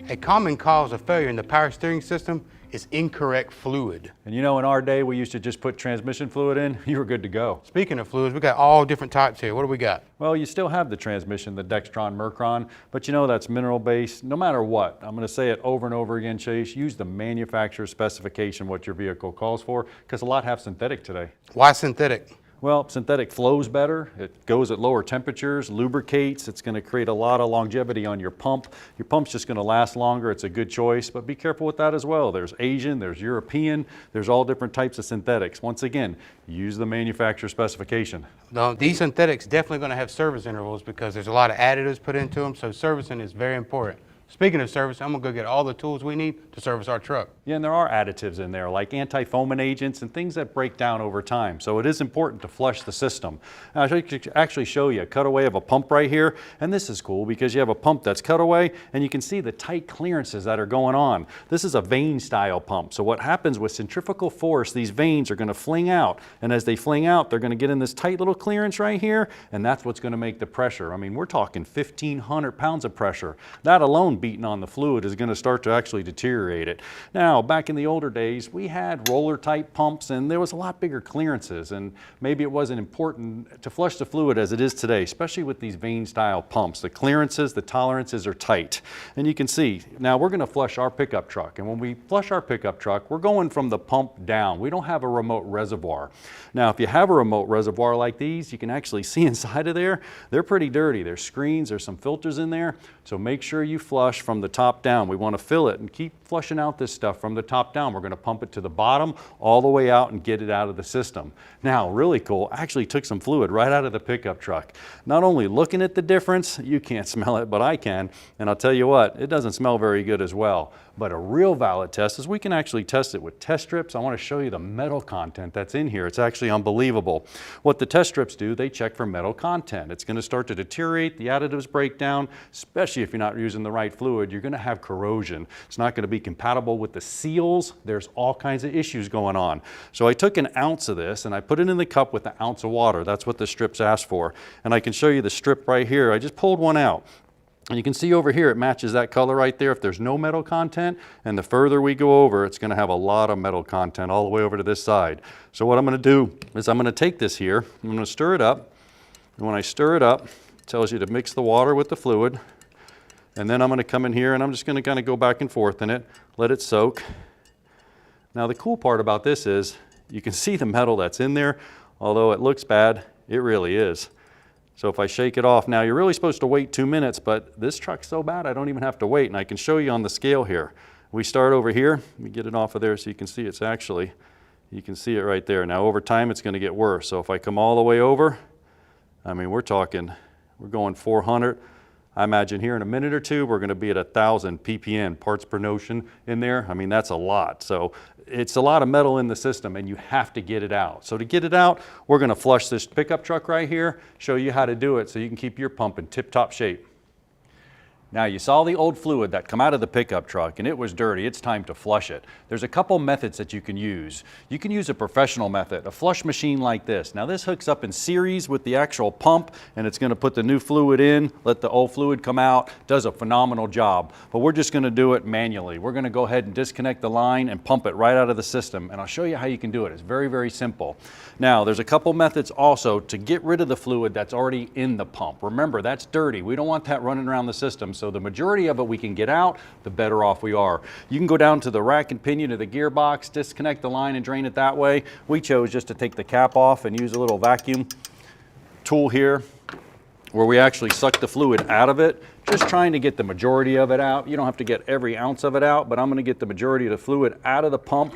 A common cause of failure in the power steering system is incorrect fluid. And you know, in our day, we used to just put transmission fluid in, you were good to go. Speaking of fluids, we got all different types here. What do we got? Well, you still have the transmission, the Dextron, Mercron, but you know that's mineral based. No matter what, I'm going to say it over and over again, Chase, use the manufacturer's specification what your vehicle calls for, because a lot have synthetic today. Why synthetic? Well, synthetic flows better, it goes at lower temperatures, lubricates, it's going to create a lot of longevity on your pump. Your pump's just going to last longer, it's a good choice, but be careful with that as well. There's Asian, there's European, there's all different types of synthetics. Once again, use the manufacturer specification. No, these synthetics definitely going to have service intervals because there's a lot of additives put into them, so servicing is very important. Speaking of service, I'm gonna go get all the tools we need to service our truck. Yeah, and there are additives in there like anti-foaming agents and things that break down over time. So it is important to flush the system. Now, I'll actually show you a cutaway of a pump right here. And this is cool because you have a pump that's cutaway and you can see the tight clearances that are going on. This is a vane style pump. So what happens with centrifugal force, these vanes are gonna fling out. And as they fling out, they're gonna get in this tight little clearance right here. And that's what's gonna make the pressure. I mean, we're talking 1,500 pounds of pressure. That alone beating on the fluid is going to start to actually deteriorate it. Now, back in the older days, we had roller type pumps and there was a lot bigger clearances, and maybe it wasn't important to flush the fluid as it is today, especially with these vane style pumps. The clearances, the tolerances are tight. And you can see, now we're going to flush our pickup truck, and when we flush our pickup truck, we're going from the pump down. We don't have a remote reservoir. Now, if you have a remote reservoir like these, you can actually see inside of there. They're pretty dirty. There's screens, there's some filters in there, so make sure you flush from the top down. We want to fill it and keep flushing out this stuff from the top down. We're going to pump it to the bottom all the way out and get it out of the system. Now, really cool, I actually took some fluid right out of the pickup truck. Not only looking at the difference, you can't smell it, but I can, and I'll tell you what, it doesn't smell very good as well. But a real valid test is we can actually test it with test strips. I want to show you the metal content that's in here. It's actually unbelievable. What the test strips do, they check for metal content. It's going to start to deteriorate, the additives break down, especially if you're not using the right fluid, you're going to have corrosion. It's not going to be compatible with the seals. There's all kinds of issues going on. So I took an ounce of this and I put it in the cup with an ounce of water. That's what the strips ask for. And I can show you the strip right here. I just pulled one out. And you can see over here, it matches that color right there if there's no metal content, and the further we go over, it's gonna have a lot of metal content all the way over to this side. So what I'm gonna do is I'm gonna take this here, I'm gonna stir it up, and when I stir it up, it tells you to mix the water with the fluid, and then I'm gonna come in here and I'm just gonna kind of go back and forth in it, let it soak. Now the cool part about this is, you can see the metal that's in there, although it looks bad, it really is. So if I shake it off, now you're really supposed to wait 2 minutes, but this truck's so bad I don't even have to wait, and I can show you on the scale here. We start over here, let me get it off of there so you can see it's actually, you can see it right there. Now over time it's going to get worse, so if I come all the way over, I mean we're going 400. I imagine here in a minute or two we're going to be at 1,000 ppm, parts per notion in there. I mean that's a lot. So it's a lot of metal in the system and you have to get it out. So to get it out, we're going to flush this pickup truck right here, show you how to do it so you can keep your pump in tip-top shape. Now you saw the old fluid that come out of the pickup truck and it was dirty. It's time to flush it. There's a couple methods that you can use. You can use a professional method, a flush machine like this. Now this hooks up in series with the actual pump and it's going to put the new fluid in, let the old fluid come out, does a phenomenal job. But we're just going to do it manually. We're going to go ahead and disconnect the line and pump it right out of the system, and I'll show you how you can do it. It's very, very simple. Now there's a couple methods also to get rid of the fluid that's already in the pump. Remember, that's dirty. We don't want that running around the system. So the majority of it we can get out, the better off we are. You can go down to the rack and pinion of the gearbox, disconnect the line and drain it that way. We chose just to take the cap off and use a little vacuum tool here where we actually suck the fluid out of it, just trying to get the majority of it out. You don't have to get every ounce of it out, but I'm going to get the majority of the fluid out of the pump.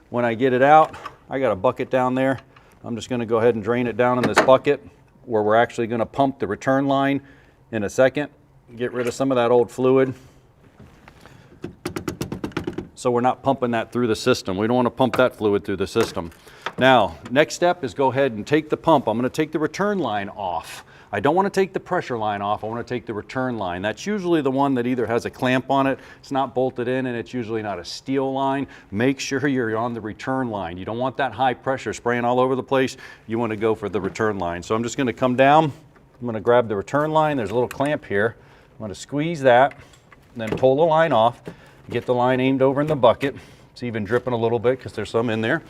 When I get it out, I got a bucket down there. I'm just going to go ahead and drain it down in this bucket where we're actually going to pump the return line in a second. Get rid of some of that old fluid so we're not pumping that through the system. We don't want to pump that fluid through the system. Now, next step is go ahead and take the pump. I'm going to take the return line off. I don't want to take the pressure line off. I want to take the return line. That's usually the one that either has a clamp on it, it's not bolted in, and it's usually not a steel line. Make sure you're on the return line. You don't want that high pressure spraying all over the place. You want to go for the return line. So I'm just going to come down. I'm going to grab the return line. There's a little clamp here. I'm going to squeeze that, then pull the line off, get the line aimed over in the bucket. It's even dripping a little bit because there's some in there.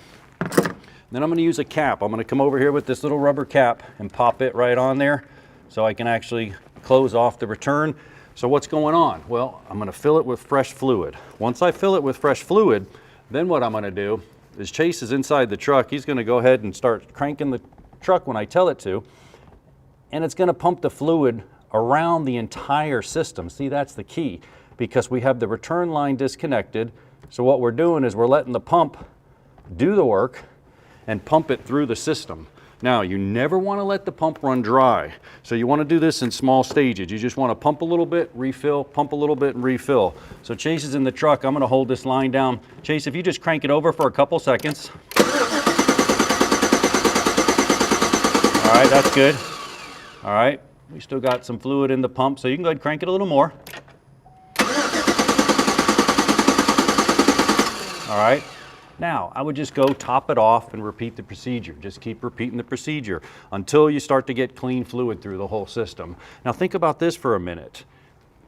Then I'm going to use a cap. I'm going to come over here with this little rubber cap and pop it right on there so I can actually close off the return. So what's going on? Well, I'm going to fill it with fresh fluid. Once I fill it with fresh fluid, then what I'm going to do is Chase is inside the truck. He's going to go ahead and start cranking the truck when I tell it to, and it's going to pump the fluid around the entire system. See, that's the key, because we have the return line disconnected. So what we're doing is we're letting the pump do the work and pump it through the system. Now, you never want to let the pump run dry. So you want to do this in small stages. You just want to pump a little bit, refill, pump a little bit, and refill. So Chase is in the truck. I'm going to hold this line down. Chase, if you just crank it over for a couple seconds. All right, that's good. All right, we still got some fluid in the pump, so you can go ahead and crank it a little more. All right. Now, I would just go top it off and repeat the procedure. Just keep repeating the procedure until you start to get clean fluid through the whole system. Now, think about this for a minute.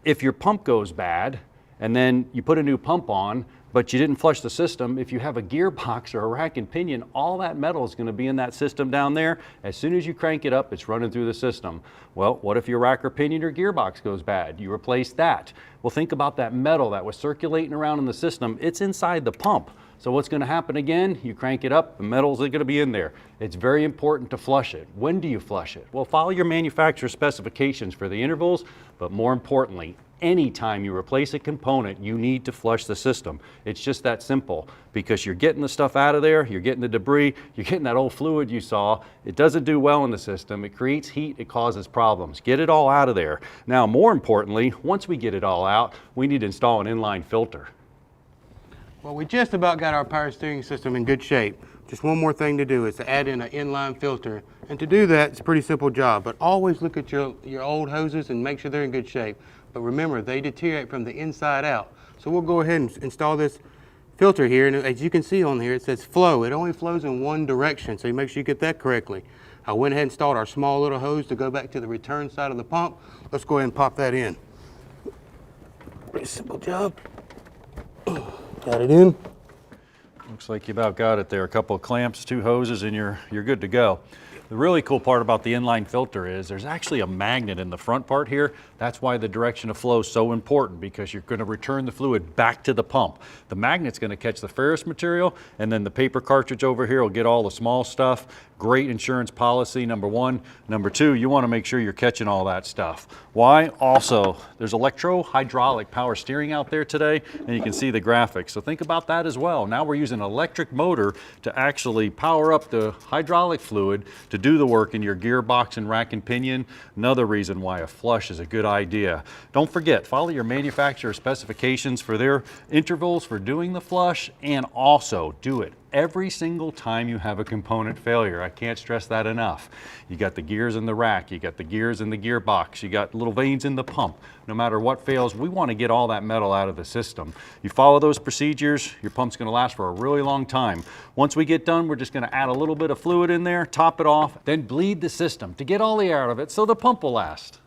If your pump goes bad and then you put a new pump on, but you didn't flush the system, if you have a gearbox or a rack and pinion, all that metal is going to be in that system down there. As soon as you crank it up, it's running through the system. Well, what if your rack or pinion or gearbox goes bad? You replace that. Well, think about that metal that was circulating around in the system. It's inside the pump. So what's going to happen again? You crank it up, the metals are going to be in there. It's very important to flush it. When do you flush it? Well, follow your manufacturer specifications for the intervals, but more importantly, anytime you replace a component, you need to flush the system. It's just that simple, because you're getting the stuff out of there, you're getting the debris, you're getting that old fluid you saw. It doesn't do well in the system. It creates heat, it causes problems. Get it all out of there. Now, more importantly, once we get it all out, we need to install an inline filter. Well, we just about got our power steering system in good shape. Just one more thing to do is to add in an inline filter. And to do that, it's a pretty simple job, but always look at your old hoses and make sure they're in good shape. But remember, they deteriorate from the inside out. So we'll go ahead and install this filter here, and as you can see on here, it says flow. It only flows in one direction, so you make sure you get that correctly. I went ahead and installed our small little hose to go back to the return side of the pump. Let's go ahead and pop that in. Pretty simple job. Got it in. Looks like you about got it there. A couple of clamps, 2 hoses, and you're good to go. The really cool part about the inline filter is there's actually a magnet in the front part here. That's why the direction of flow is so important, because you're going to return the fluid back to the pump. The magnet's going to catch the ferrous material, and then the paper cartridge over here will get all the small stuff. Great insurance policy, number one. Number two, you want to make sure you're catching all that stuff. Why? Also, there's electro-hydraulic power steering out there today, and you can see the graphics. So think about that as well. Now we're using an electric motor to actually power up the hydraulic fluid to do the work in your gearbox and rack and pinion. Another reason why a flush is a good idea. Don't forget, follow your manufacturer specifications for their intervals for doing the flush, and also do it every single time you have a component failure. I can't stress that enough. You got the gears in the rack, you got the gears in the gearbox, you got little veins in the pump. No matter what fails, we want to get all that metal out of the system. You follow those procedures, your pump's going to last for a really long time. Once we get done, we're just going to add a little bit of fluid in there, top it off, then bleed the system to get all the air out of it so the pump will last.